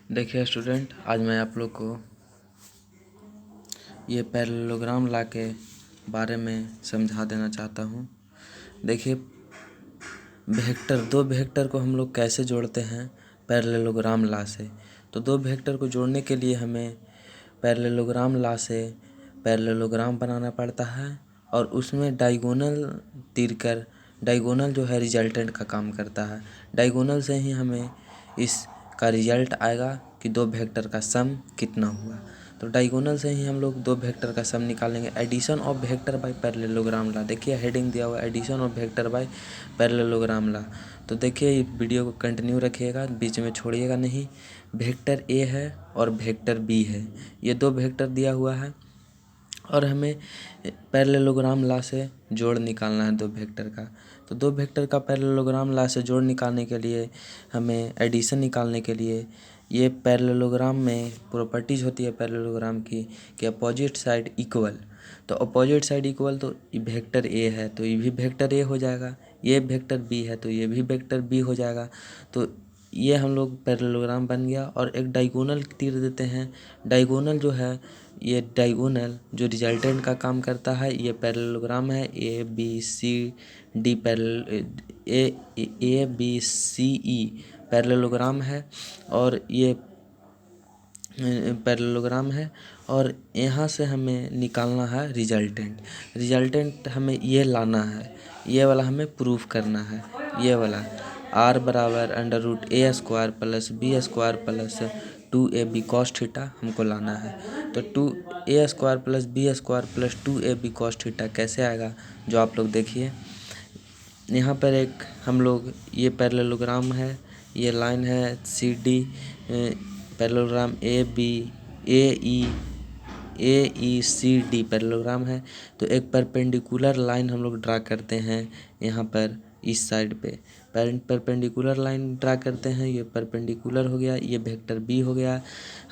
देखिए स्टूडेंट, आज मैं आप लोग को ये पैरेललोग्राम लॉ के बारे में समझा देना चाहता हूँ। देखिए, दो वेक्टर को हम लोग कैसे जोड़ते हैं पैरेललोग्राम लॉ से। तो दो वेक्टर को जोड़ने के लिए हमें पैरेललोग्राम लॉ से पैरेललोग्राम बनाना पड़ता है और उसमें डायगोनल तीरकर डायगोनल जो है रिजल्टेंट का काम करता है। डायगोनल से ही हमें इसका रिजल्ट आएगा कि दो वेक्टर का सम कितना हुआ। तो डायगोनल से ही हम लोग दो वेक्टर का सम निकालेंगे। Addition of vector by parallelogram law. देखिए हेडिंग दिया हुआ है, addition of vector by parallelogram law. तो देखिए वीडियो को कंटिन्यू रखिएगा, बीच में छोड़िएगा नहीं। वेक्टर ए है और वेक्टर बी है, ये दो वेक्टर दिया हुआ है और हमें पैरेललोग्राम लॉ से जोड़ निकालना है दो वेक्टर का। तो दो वेक्टर का पैरेललोग्राम लॉ से जोड़ निकालने के लिए हमें एडिशन निकालने के लिए ये पैरेललोग्राम में प्रॉपर्टीज़ होती है पैरेललोग्राम की कि अपोजिट साइड इक्वल। तो अपोजिट साइड इक्वल तो वेक्टर ए है तो ये भी वेक्टर ए हो जाएगा, ये वेक्टर बी है तो ये भी वेक्टर बी हो जाएगा। तो ये हम लोग पैरेललोग्राम बन गया और एक डायगोनल तीर देते हैं। डायगोनल जो है, ये डायगोनल जो रिजल्टेंट का काम करता है, ये पैरेललोग्राम है A B C D A B C E parallelogram है और ये पैरेललोग्राम है और यहाँ से हमें निकालना है रिजल्टेंट। रिजल्टेंट हमें ये लाना है, ये वाला हमें प्रूफ करना है। ये वाला r बराबर अंडर रूट ए square plus B square plus 2ab cos theta हमको लाना है। तो 2a square plus B square plus 2ab cos theta कैसे आएगा, जो आप लोग देखिए यहाँ पर एक हम लोग ये पैरेललोग्राम है, ये लाइन है C D parallelogram A E C D parallelogram है। तो एक परपेंडिकुलर लाइन हम लोग ड्रा करते हैं यहाँ पर इस साइड पे परपेंडिकुलर लाइन ड्रा करते हैं। ये परपेंडिकुलर हो गया, ये वेक्टर बी हो गया।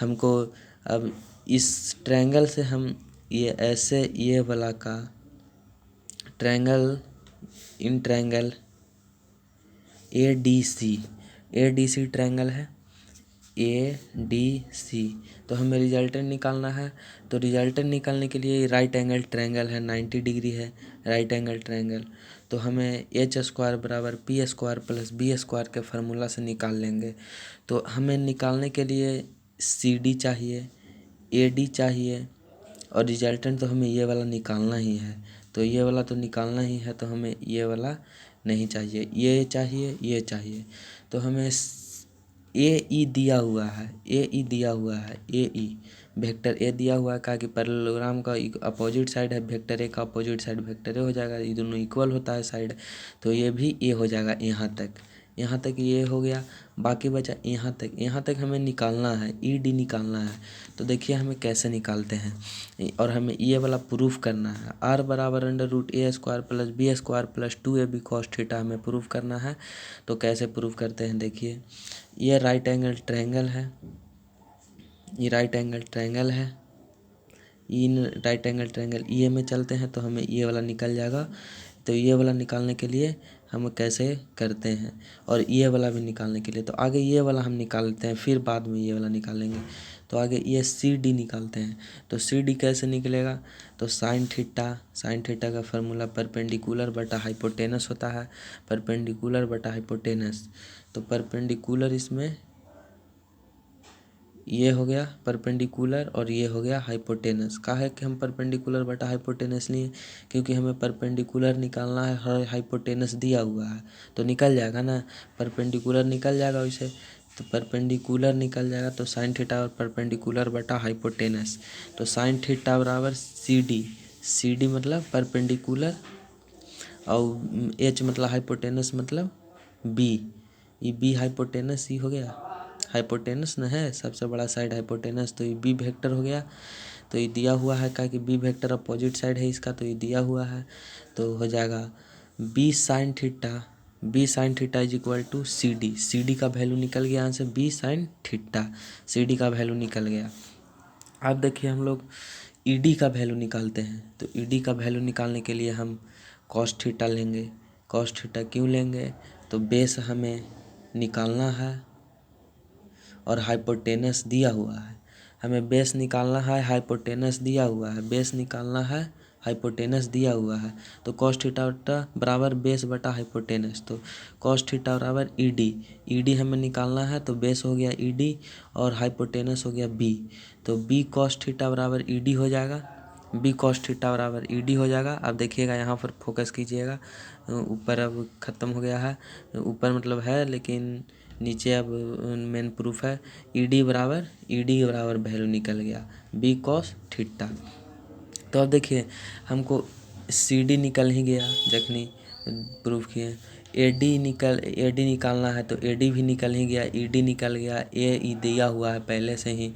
हमको अब इस ट्रायंगल से हम ये ऐसे ये वाला का triangle in triangle A D C triangle है ए डी सी। तो हमें रिजल्टेंट निकालना है। तो रिजल्टेंट निकालने के लिए राइट एंगल ट्रायंगल है, 90 डिग्री है राइट एंगल ट्रायंगल। तो हमें एच स्क्वायर बराबर P square plus B square के फार्मूला से निकाल लेंगे। तो हमें निकालने के लिए सी डी चाहिए, ए डी चाहिए और रिजल्टेंट तो हमें ये वाला निकालना ही है। तो ये वाला तो निकालना ही है, तो हमें ये वाला नहीं चाहिए, ये चाहिए, ये चाहिए। तो हमें ए ई दिया हुआ है, ए ई दिया हुआ है, ए ई वेक्टर ए दिया हुआ है। कहा कि पैरेललोग्राम का अपोजिट साइड है वेक्टर ए का, अपोजिट साइड वेक्टर ए हो जाएगा, ये दोनों इक्वल होता है साइड। तो ये भी ए हो जाएगा यहाँ तक ये हो गया। बाकी बचा यहाँ तक हमें निकालना है, ई डी निकालना है। तो देखिए हमें कैसे निकालते हैं और हमें ये वाला प्रूफ करना है। r बराबर अंडर रूट ए square plus B square plus 2ab cos theta हमें प्रूफ करना है। तो कैसे प्रूफ करते हैं, देखिए ये राइट एंगल ट्रायंगल है, ये राइट एंगल ट्रायंगल है, इन राइट एंगल ट्रायंगल ये में चलते हैं तो हमें ये वाला निकल जाएगा। तो ये वाला निकालने के लिए हम कैसे करते हैं और ये वाला भी निकालने के लिए, तो आगे ये वाला हम निकालते हैं, फिर बाद में ये वाला निकालेंगे। तो आगे ये सी डी निकालते हैं। तो सी डी कैसे निकलेगा, तो साइन थीटा का फार्मूला परपेंडिकुलर बटा हाइपोटेनस होता है, परपेंडिकुलर बटा हाइपोटेनस। तो परपेंडिकुलर इसमें ये हो गया परपेंडिकुलर और ये हो गया हाइपोटेनस। का है कि हम परपेंडिकुलर बटा हाइपोटेनस लिए क्योंकि हमें परपेंडिकुलर निकालना है, हाइपोटेनस दिया हुआ है तो निकल जाएगा ना, परपेंडिकुलर निकल जाएगा वैसे। तो परपेंडिकुलर निकल जाएगा तो साइन थीटा और परपेंडिकुलर बटा हाइपोटेनस। तो साइन थीटा बराबर सी डी मतलब परपेंडिकुलर और एच मतलब हाइपोटेनस मतलब बी, ये बी हाइपोटेनस ही हो गया, हाइपोटेनस न है सबसे बड़ा साइड हाइपोटेनस। तो ये बी वेक्टर हो गया। तो ये दिया हुआ है क्या कि बी वेक्टर अपोजिट साइड है इसका, तो ये दिया हुआ है। तो हो जाएगा B sine theta is equal to C D का वैल्यू निकल गया answer, B sine theta C D का वैल्यू निकल गया। अब देखिए हम लोग ई डी का वैल्यू निकालते हैं। तो ई डी का वैल्यू निकालने के लिए हम कॉस थीटा लेंगे। कॉस थीटा क्यों लेंगे, तो बेस हमें निकालना है और हाइपोटेनस दिया हुआ है। हमें बेस निकालना है, हाइपोटेनस दिया हुआ है, बेस निकालना है, हाइपोटेनस दिया हुआ है। तो कॉस थीटा बराबर बेस बटा हाइपोटेनस, तो कॉस थीटा बराबर ईडी हमें निकालना है, तो बेस हो गया ईडी और हाइपोटेनस हो गया बी। तो बी कॉस थीटा बराबर ईडी हो जाएगा, बी कॉस थीटा बराबर ईडी हो जाएगा। अब देखिएगा यहाँ पर फोकस कीजिएगा, ऊपर अब ख़त्म हो गया है, ऊपर मतलब है लेकिन नीचे अब मेन प्रूफ है। ईडी बराबर वैल्यू निकल गया बी कॉस थीटा। तो अब देखिए हमको सी डी निकल ही गया जखनी प्रूफ किए। ए डी निकालना है, तो ए डी भी निकल ही गया, ई डी निकल गया, ए ई दिया हुआ है पहले से ही,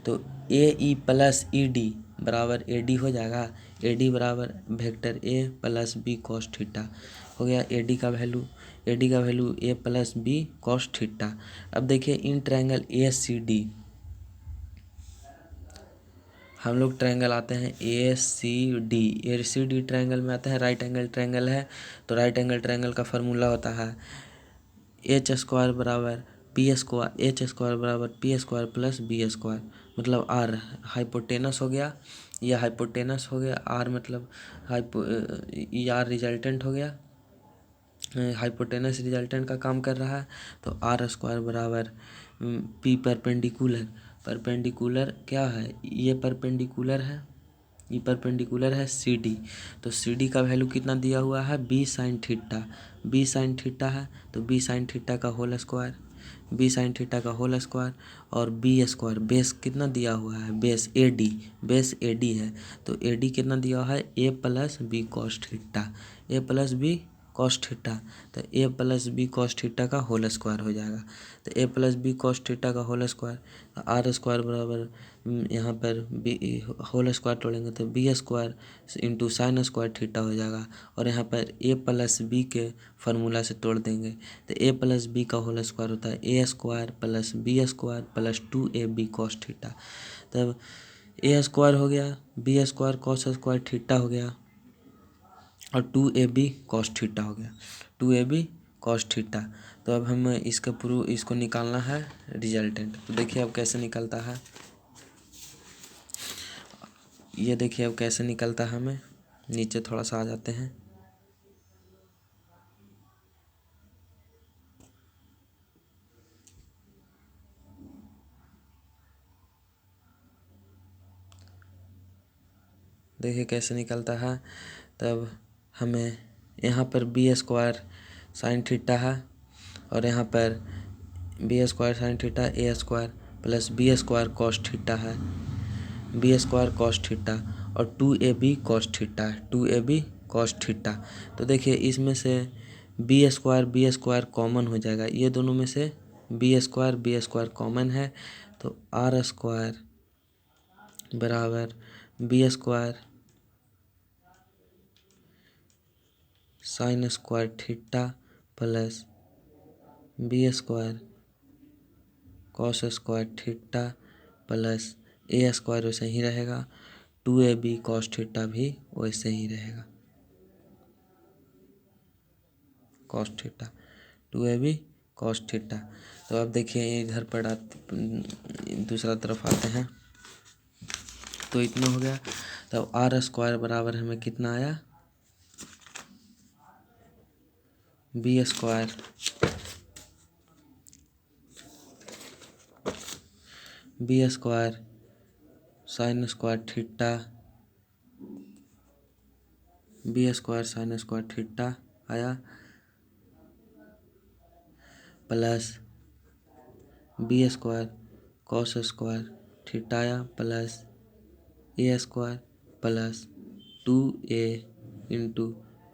तो ए ई प्लस ई डी बराबर ए डी हो जाएगा। ए डी बराबर vector A plus B cos theta हो गया। ए डी का value A plus B cos theta. अब देखिए इन ट्रायंगल ए सी डी हम लोग ट्रायंगल आते हैं ए सी डी ट्रायंगल में आते हैं, राइट एंगल ट्रायंगल है। तो राइट एंगल ट्रायंगल का फार्मूला होता है एच स्क्वायर बराबर P square plus B square, मतलब आर हाइपोटेनस हो गया, यह हाइपोटेनस हो गया, आर मतलब आर रिजल्टेंट हो गया, हाइपोटेनस रिजल्टेंट का काम कर रहा है। तो आर स्क्वायर बराबर पी परपेंडिकुलर क्या है, ये परपेंडिकुलर है सी डी। तो सी डी का वैल्यू कितना दिया हुआ है, बी साइन थीटा है, तो बी साइन थीटा का होल स्क्वायर और बी स्क्वायर बेस कितना दिया हुआ है, बेस ए डी है। तो ए डी कितना दिया हुआ है, A plus B cos theta, तो A plus B cos theta का होल स्क्वायर हो जाएगा। तो A plus B cos theta का होल स्क्वायर, आर स्क्वायर बराबर यहाँ पर बी होल स्क्वायर तोड़ेंगे तो B square into sine square theta हो जाएगा, और यहाँ पर ए प्लस बी के फार्मूला से तोड़ देंगे तो ए प्लस बी का होल स्क्वायर होता है A square plus 2ab cos theta. तब ए स्क्वायर हो गया, B square cos square theta हो गया और 2ab कॉस थीटा हो गया, 2ab कॉस थीटा। तो अब हम इसको निकालना है रिजल्टेंट। तो देखिए अब कैसे निकलता है, ये देखिए अब कैसे निकलता है। हमें नीचे थोड़ा सा आ जाते हैं, देखिए कैसे निकलता है। तब हमें यहाँ पर बी स्क्वायर साइन थीटा है और यहाँ पर b square sine theta a square plus B square cos theta है, बी स्क्वायर कॉस थीटा और 2ab कॉस थीटा। तो देखिए इसमें से बी स्क्वायर कॉमन हो जाएगा, ये दोनों में से बी स्क्वायर कॉमन है, तो आर स्क्वायर बराबर b square sine square theta plus B square cos square theta plus a square वैसे ही रहेगा, 2ab कॉस थीटा भी वैसे ही रहेगा, cos theta 2ab cos theta. तो अब देखिए इधर पर दूसरा तरफ आते हैं, तो इतना हो गया। तब आर स्क्वायर बराबर हमें कितना आया, b square sine square theta आया plus B square cos square theta आया plus a square plus 2a into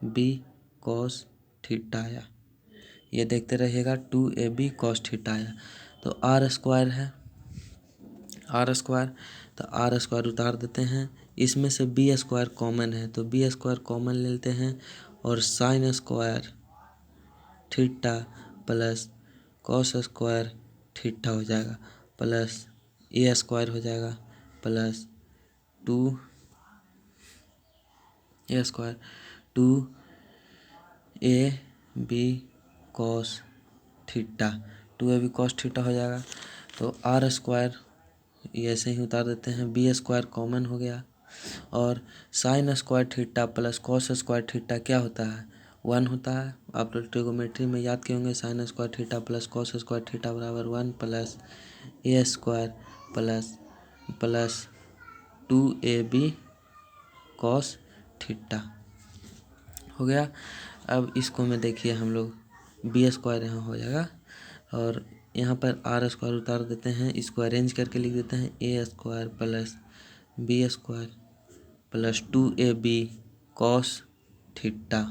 b cos theta आया। ये देखते रहिएगा 2ab कॉस थीटा आया। तो आर स्क्वायर है, तो आर स्क्वायर उतार देते हैं, इसमें से बी स्क्वायर कॉमन है तो बी स्क्वायर कॉमन ले लेते हैं और sign square theta plus cos square theta हो जाएगा प्लस ए स्क्वायर हो जाएगा प्लस 2ab कॉस थीटा हो जाएगा। तो आर स्क्वायर ये ऐसे ही उतार देते हैं, बी स्क्वायर कॉमन हो गया, और sign square theta plus cos square theta क्या होता है, 1 होता है। आप लोग ट्रिगोमेट्री में याद किए होंगे, sine square theta plus cos square theta बराबर 1 plus a square plus 2ab cos theta हो गया। अब इसको में देखिए हम लोग बी स्क्वायर यहाँ हो जाएगा, और यहाँ पर आर स्क्वायर उतार देते हैं, इसको अरेंज करके लिख देते हैं a square plus B square plus 2ab cos theta,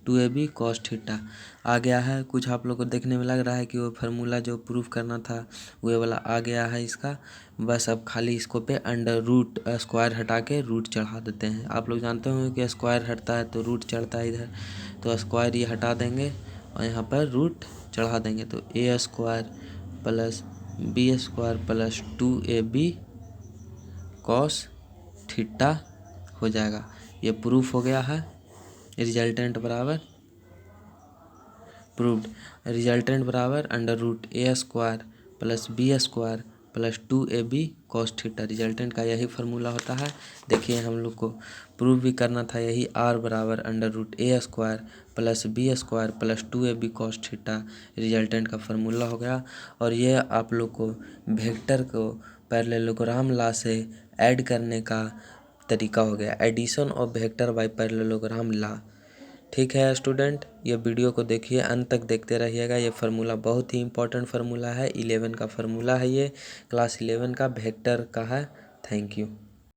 2ab cos theta आ गया है। कुछ आप लोग को देखने में लग रहा है कि वो फार्मूला जो प्रूफ करना था वो वाला आ गया है इसका, बस अब खाली इसको पे अंडर रूट स्क्वायर हटा के रूट चढ़ा देते हैं। आप लोग जानते होंगे कि स्क्वायर हटता है तो रूट चढ़ता है इधर, तो स्क्वायर ये हटा देंगे और यहाँ पर रूट चढ़ा देंगे, तो a square plus B square plus 2ab cos theta हो जाएगा। ये प्रूफ हो गया है। रिजल्टेंट बराबर प्रूव्ड, रिजल्टेंट बराबर अंडर रूट ए square plus B square plus 2ab cos theta. Resultant का यही फार्मूला होता है। देखिए हम लोग को प्रूव भी करना था, यही आर बराबर अंडर रूट ए square plus B square plus 2ab cos theta resultant का फार्मूला हो गया। और ये आप लोग को वेक्टर को पैरेललोग्राम लॉ से ऐड करने का तरीका हो गया, addition of vector by parallelogram law. ठीक है स्टूडेंट, ये वीडियो को देखिए, अंत तक देखते रहिएगा। ये फार्मूला बहुत ही इंपॉर्टेंट फार्मूला है, 11 का फार्मूला है ये, क्लास 11 का वेक्टर का है। Thank you.